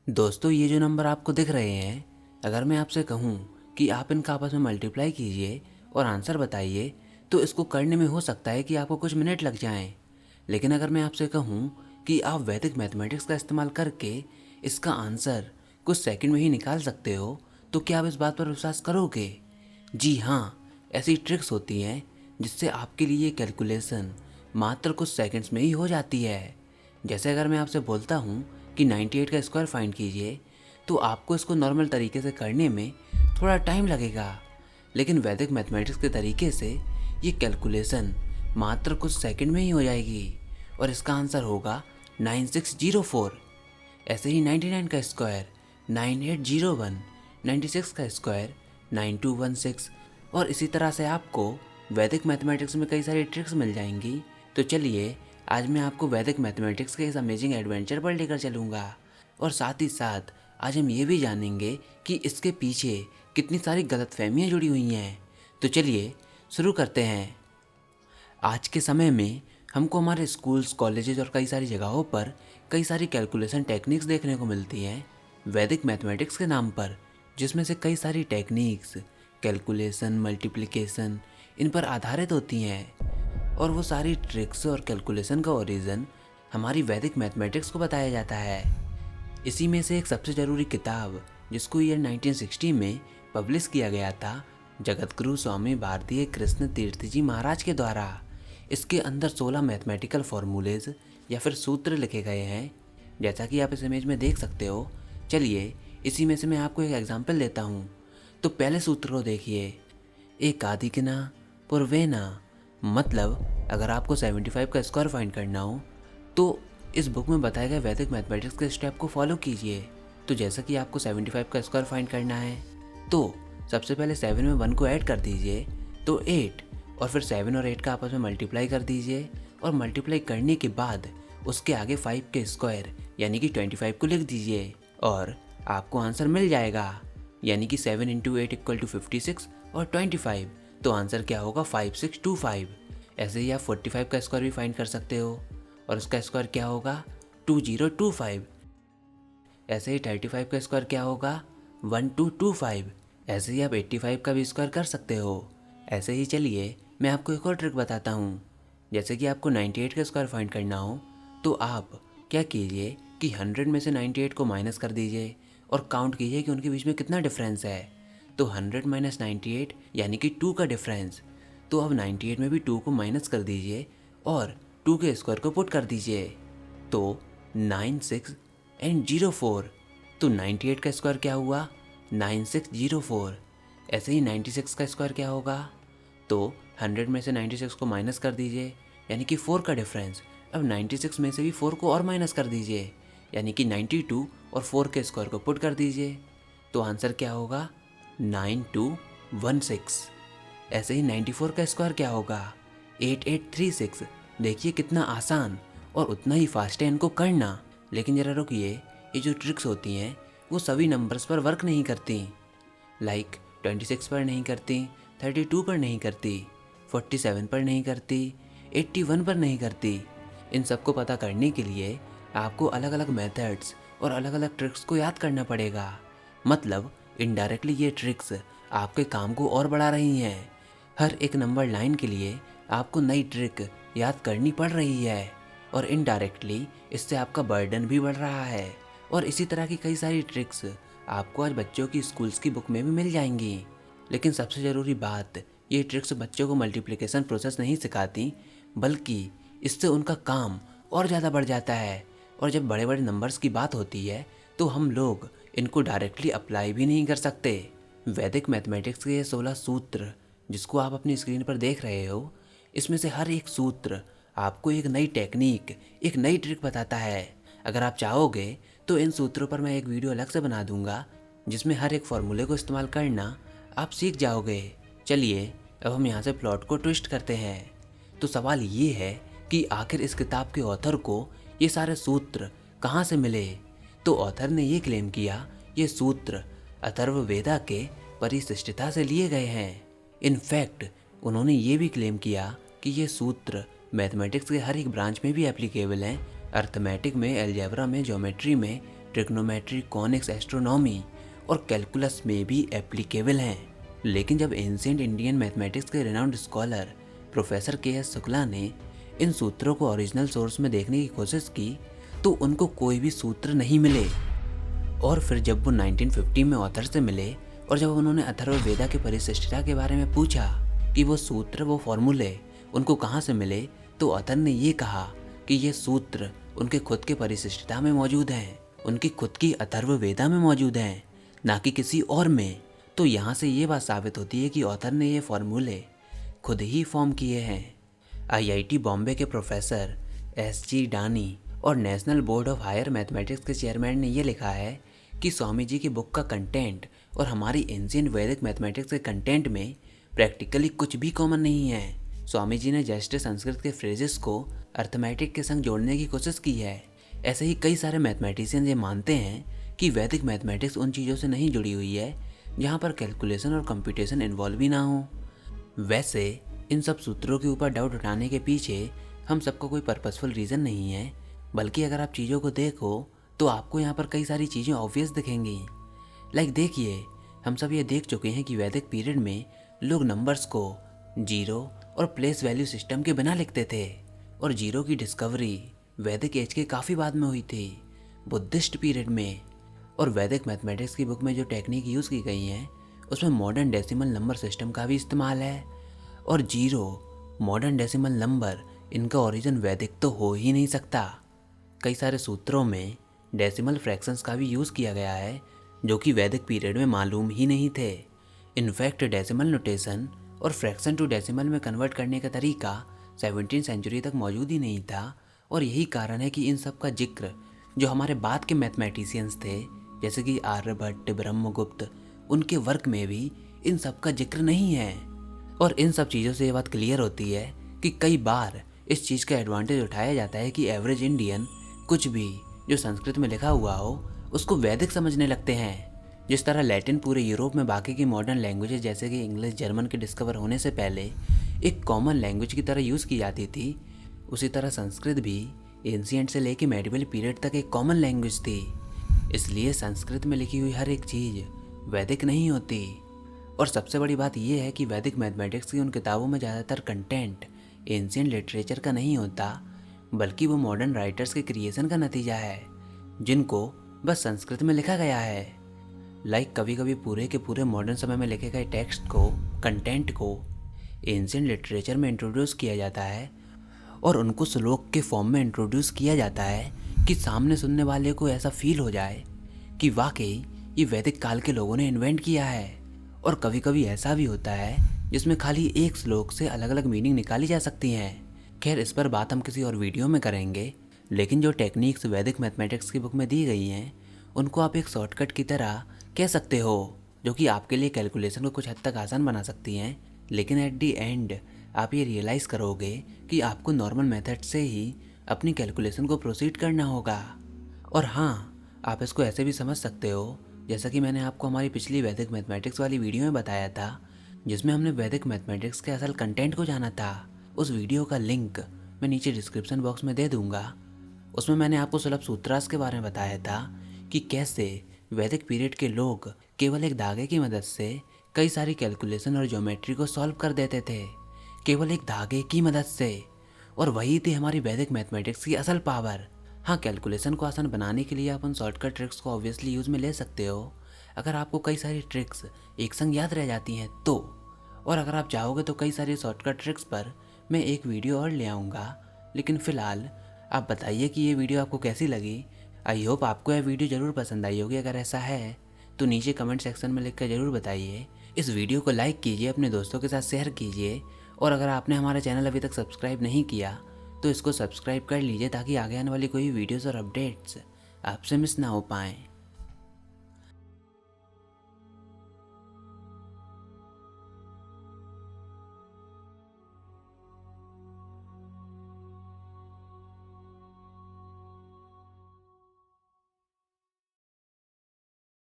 दोस्तों, ये जो नंबर आपको दिख रहे हैं, अगर मैं आपसे कहूँ कि आप इनका आपस में मल्टीप्लाई कीजिए और आंसर बताइए, तो इसको करने में हो सकता है कि आपको कुछ मिनट लग जाएं। लेकिन अगर मैं आपसे कहूँ कि आप वैदिक मैथमेटिक्स का इस्तेमाल करके इसका आंसर कुछ सेकंड में ही निकाल सकते हो, तो क्या आप इस बात पर विश्वास करोगे? जी हाँ, ऐसी ट्रिक्स होती हैं जिससे आपके लिए कैलकुलेशन मात्र कुछ सेकंड्स में ही हो जाती है। जैसे अगर मैं आपसे बोलता हूँ कि 98 का स्क्वायर फाइंड कीजिए, तो आपको इसको नॉर्मल तरीके से करने में थोड़ा टाइम लगेगा, लेकिन वैदिक मैथमेटिक्स के तरीके से ये कैलकुलेशन मात्र कुछ सेकंड में ही हो जाएगी और इसका आंसर होगा 9604। ऐसे ही 99 का स्क्वायर 9801, 96 का स्क्वायर 9216 और इसी तरह से आपको वैदिक मैथमेटिक्स में कई सारी ट्रिक्स मिल जाएंगी। तो चलिए, आज मैं आपको वैदिक मैथमेटिक्स के इस अमेजिंग एडवेंचर पर लेकर चलूँगा और साथ ही साथ आज हम ये भी जानेंगे कि इसके पीछे कितनी सारी गलतफहमियाँ जुड़ी हुई हैं। तो चलिए शुरू करते हैं। आज के समय में हमको हमारे स्कूल्स, कॉलेजेस और कई सारी जगहों पर कई सारी कैलकुलेशन टेक्निक्स देखने को मिलती हैं वैदिक मैथमेटिक्स के नाम पर, जिसमें से कई सारी टेक्निक्स कैलकुलेशन, मल्टीप्लिकेशन इन पर आधारित होती हैं और वो सारी ट्रिक्स और कैलकुलेशन का ओरिजिन हमारी वैदिक मैथमेटिक्स को बताया जाता है। इसी में से एक सबसे ज़रूरी किताब जिसको ईयर 1960 में पब्लिश किया गया था, जगतगुरु स्वामी भारतीय कृष्ण तीर्थ जी महाराज के द्वारा। इसके अंदर 16 मैथमेटिकल फॉर्मूलेज या फिर सूत्र लिखे गए हैं, जैसा कि आप इस इमेज में देख सकते हो। चलिए, इसी में से मैं आपको एक एग्जांपल देता हूँ। तो पहले सूत्र को देखिए, एकाधिकना पूर्वेना। मतलब अगर आपको 75 का स्क्वायर फाइंड करना हो तो इस बुक में बताए गए वैदिक मैथमेटिक्स के स्टेप को फॉलो कीजिए। तो जैसा कि आपको 75 का स्क्वायर फाइंड करना है, तो सबसे पहले 7 में 1 को ऐड कर दीजिए तो 8, और फिर 7 और 8 का आपस में मल्टीप्लाई कर दीजिए और मल्टीप्लाई करने के बाद उसके आगे 5 के स्क्वायर यानी कि 25 को लिख दीजिए और आपको आंसर मिल जाएगा। यानी कि 7 इंटू 8 इक्वल टू 56 और 25, तो आंसर क्या होगा 5625। ऐसे ही आप 45 का स्क्वायर भी फाइंड कर सकते हो और उसका स्क्वायर क्या होगा 2025। ऐसे ही 35 का स्क्वायर क्या होगा 1225। ऐसे ही आप 85 का भी स्क्वायर कर सकते हो। ऐसे ही चलिए, मैं आपको एक और ट्रिक बताता हूँ। जैसे कि आपको 98 का स्क्वायर फाइंड करना हो, तो आप क्या कीजिए कि 100 में से 98 को माइनस कर दीजिए और काउंट कीजिए कि उनके बीच में कितना डिफरेंस है। तो 100 माइनस 98 यानी कि 2 का डिफरेंस। तो अब 98 में भी 2 को माइनस कर दीजिए और 2 के स्क्वायर को पुट कर दीजिए, तो 96 एंड 04। तो 98 का स्क्वायर क्या हुआ 9604। ऐसे ही 96 का स्क्वायर क्या होगा, तो 100 में से 96 को माइनस कर दीजिए यानी कि 4 का डिफरेंस। अब 96 में से भी 4 को और माइनस कर दीजिए यानी कि 92 और 4 के स्क्वायर को पुट कर दीजिए, तो आंसर क्या होगा 9216। ऐसे ही 94 का स्क्वायर क्या होगा 8836। देखिए कितना आसान और उतना ही फास्ट है इनको करना। लेकिन ज़रा रुकिए, ये जो ट्रिक्स होती हैं वो सभी नंबर्स पर वर्क नहीं करती। लाइक 26 पर नहीं करती, 32 पर नहीं करती, 47 पर नहीं करती, 81 पर नहीं करती। इन सबको पता करने के लिए आपको अलग अलग मेथड्स और अलग अलग ट्रिक्स को याद करना पड़ेगा। मतलब इनडायरेक्टली ये ट्रिक्स आपके काम को और बढ़ा रही हैं। हर एक नंबर लाइन के लिए आपको नई ट्रिक याद करनी पड़ रही है और इनडायरेक्टली इससे आपका बर्डन भी बढ़ रहा है। और इसी तरह की कई सारी ट्रिक्स आपको आज बच्चों की स्कूल्स की बुक में भी मिल जाएंगी। लेकिन सबसे ज़रूरी बात, ये ट्रिक्स बच्चों को मल्टीप्लिकेशन प्रोसेस नहीं सिखाती, बल्कि इससे उनका काम और ज़्यादा बढ़ जाता है। और जब बड़े बड़े नंबर्स की बात होती है तो हम लोग इनको डायरेक्टली अप्लाई भी नहीं कर सकते। वैदिक मैथमेटिक्स के ये 16 सूत्र जिसको आप अपनी स्क्रीन पर देख रहे हो, इसमें से हर एक सूत्र आपको एक नई टेक्निक, एक नई ट्रिक बताता है। अगर आप चाहोगे तो इन सूत्रों पर मैं एक वीडियो अलग से बना दूंगा जिसमें हर एक फॉर्मूले को इस्तेमाल करना आप सीख जाओगे। चलिए, अब हम यहाँ से प्लॉट को ट्विस्ट करते हैं। तो सवाल ये है कि आखिर इस किताब के ऑथर को ये सारे सूत्र कहाँ से मिले। तो ऑथर ने ये क्लेम किया ये सूत्र अथर्ववेदा के परिशिष्टता से लिए गए हैं। इनफैक्ट उन्होंने ये भी क्लेम किया कि ये सूत्र मैथमेटिक्स के हर एक ब्रांच में भी एप्लीकेबल हैं। अर्थमेटिक में, अलजेब्रा में, ज्योमेट्री में, ट्रिग्नोमेट्री, कॉनिक्स, एस्ट्रोनॉमी और कैलकुलस में भी एप्लीकेबल हैं। लेकिन जब एंशिएंट इंडियन मैथमेटिक्स के renowned scholar professor KS. Shukla ने इन सूत्रों को ओरिजिनल सोर्स में देखने की कोशिश की तो उनको कोई भी सूत्र नहीं मिले। और फिर जब वो 1950 में ऑथर से मिले और जब उन्होंने अथर्ववेदा के परिशिष्टता के बारे में पूछा कि वो सूत्र, वो फॉर्मूले उनको कहाँ से मिले, तो ऑथर ने ये कहा कि ये सूत्र उनके खुद के परिशिष्टता में मौजूद हैं, उनकी खुद की अथर्ववेदा में मौजूद हैं, ना कि किसी और में। तो यहाँ से ये बात साबित होती है कि ऑथर ने ये फॉर्मूले खुद ही फॉर्म किए हैं। IIT बॉम्बे के प्रोफेसर S.G. डानी और national board of higher mathematics के चेयरमैन ने यह लिखा है कि स्वामी जी की बुक का कंटेंट और हमारी एंशिएंट वैदिक मैथमेटिक्स के कंटेंट में प्रैक्टिकली कुछ भी कॉमन नहीं है। स्वामी जी ने जस्ट संस्कृत के फ्रेजेस को अर्थमेटिक के संग जोड़ने की कोशिश की है। ऐसे ही कई सारे मैथमेटिशियन ये मानते हैं कि वैदिक मैथमेटिक्स उन चीज़ों से नहीं जुड़ी हुई है जहाँ पर कैलकुलेशन और कंप्यूटेशन इन्वॉल्व ही ना हो। वैसे इन सब सूत्रों के ऊपर डाउट उठाने के पीछे हम सबको कोई पर्पसफुल रीज़न नहीं है, बल्कि अगर आप चीज़ों को देखो तो आपको यहाँ पर कई सारी चीज़ें ऑब्वियस दिखेंगी। लाइक देखिए, हम सब ये देख चुके हैं कि वैदिक पीरियड में लोग नंबर्स को जीरो और प्लेस वैल्यू सिस्टम के बिना लिखते थे, और जीरो की डिस्कवरी वैदिक एज के काफ़ी बाद में हुई थी, बुद्धिस्ट पीरियड में। और वैदिक मैथमेटिक्स की बुक में जो टेक्निक यूज़ की गई हैं उसमें मॉडर्न डेसिमल नंबर सिस्टम का भी इस्तेमाल है। और जीरो, मॉडर्न डेसिमल नंबर, इनका ओरिजिन वैदिक तो हो ही नहीं सकता। कई सारे सूत्रों में डेसिमल फ्रैक्शंस का भी यूज़ किया गया है जो कि वैदिक पीरियड में मालूम ही नहीं थे। इनफैक्ट डेसिमल नोटेशन और फ्रैक्शन टू डेसिमल में कन्वर्ट करने का तरीका 17वीं सेंचुरी तक मौजूद ही नहीं था। और यही कारण है कि इन सब का जिक्र जो हमारे बाद के मैथमेटिशियंस थे जैसे कि आर्यभट्ट, ब्रह्मगुप्त, उनके वर्क में भी इन सब का जिक्र नहीं है। और इन सब चीज़ों से ये बात क्लियर होती है कि कई बार इस चीज़ का एडवांटेज उठाया जाता है कि एवरेज इंडियन कुछ भी जो संस्कृत में लिखा हुआ हो उसको वैदिक समझने लगते हैं। जिस तरह लैटिन पूरे यूरोप में बाकी की मॉडर्न लैंग्वेजेस जैसे कि इंग्लिश, जर्मन के डिस्कवर होने से पहले एक कॉमन लैंग्वेज की तरह यूज़ की जाती थी, उसी तरह संस्कृत भी एंशिएंट से लेकर मेडिवल पीरियड तक एक कॉमन लैंग्वेज थी। इसलिए संस्कृत में लिखी हुई हर एक चीज़ वैदिक नहीं होती। और सबसे बड़ी बात यह है कि वैदिक मैथमेटिक्स की उन किताबों में ज़्यादातर कंटेंट एंशिएंट लिटरेचर का नहीं होता, बल्कि वो मॉडर्न राइटर्स के क्रिएशन का नतीजा है जिनको बस संस्कृत में लिखा गया है। लाइक कभी कभी पूरे के पूरे मॉडर्न समय में लिखे गए टेक्स्ट को, कंटेंट को एंशिएंट लिटरेचर में इंट्रोड्यूस किया जाता है और उनको श्लोक के फॉर्म में इंट्रोड्यूस किया जाता है कि सामने सुनने वाले को ऐसा फील हो जाए कि वाकई ये वैदिक काल के लोगों ने इन्वेंट किया है। और कभी कभी ऐसा भी होता है जिसमें खाली एक श्लोक से अलग अलग मीनिंग निकाली जा सकती हैं। खैर, इस पर बात हम किसी और वीडियो में करेंगे, लेकिन जो टेक्निक्स वैदिक मैथमेटिक्स की बुक में दी गई हैं उनको आप एक शॉर्टकट की तरह कह सकते हो, जो कि आपके लिए कैलकुलेशन को कुछ हद तक आसान बना सकती हैं। लेकिन एट दी एंड आप ये रियलाइज़ करोगे कि आपको नॉर्मल मेथड से ही अपनी कैलकुलेशन को प्रोसीड करना होगा। और हाँ, आप इसको ऐसे भी समझ सकते हो जैसा कि मैंने आपको हमारी पिछली वैदिक मैथमेटिक्स वाली वीडियो में बताया था, जिसमें हमने वैदिक मैथमेटिक्स के असल कंटेंट को जाना था। उस वीडियो का लिंक मैं नीचे डिस्क्रिप्शन बॉक्स में दे दूंगा। उसमें मैंने आपको सुलभ सूत्रास के बारे में बताया था कि कैसे वैदिक पीरियड के लोग केवल एक धागे की मदद से कई सारी कैलकुलेशन और ज्योमेट्री को सॉल्व कर देते थे, केवल एक धागे की मदद से। और वही थी हमारी वैदिक मैथमेटिक्स की असल पावर। हाँ, कैलकुलेशन को आसान बनाने के लिए आप उन शॉर्टकट ट्रिक्स को ऑब्वियसली यूज़ में ले सकते हो अगर आपको कई सारी ट्रिक्स एक संग याद रह जाती हैं तो। और अगर आप चाहोगे तो कई सारी शॉर्टकट ट्रिक्स पर मैं एक वीडियो और ले आऊँगा। लेकिन फ़िलहाल आप बताइए कि ये वीडियो आपको कैसी लगी। आई होप आपको यह वीडियो ज़रूर पसंद आई होगी। अगर ऐसा है तो नीचे कमेंट सेक्शन में लिख कर ज़रूर बताइए। इस वीडियो को लाइक कीजिए, अपने दोस्तों के साथ शेयर कीजिए, और अगर आपने हमारा चैनल अभी तक सब्सक्राइब नहीं किया तो इसको सब्सक्राइब कर लीजिए ताकि आगे आने वाली कोई वीडियोज़ और अपडेट्स आपसे मिस ना हो पाएँ।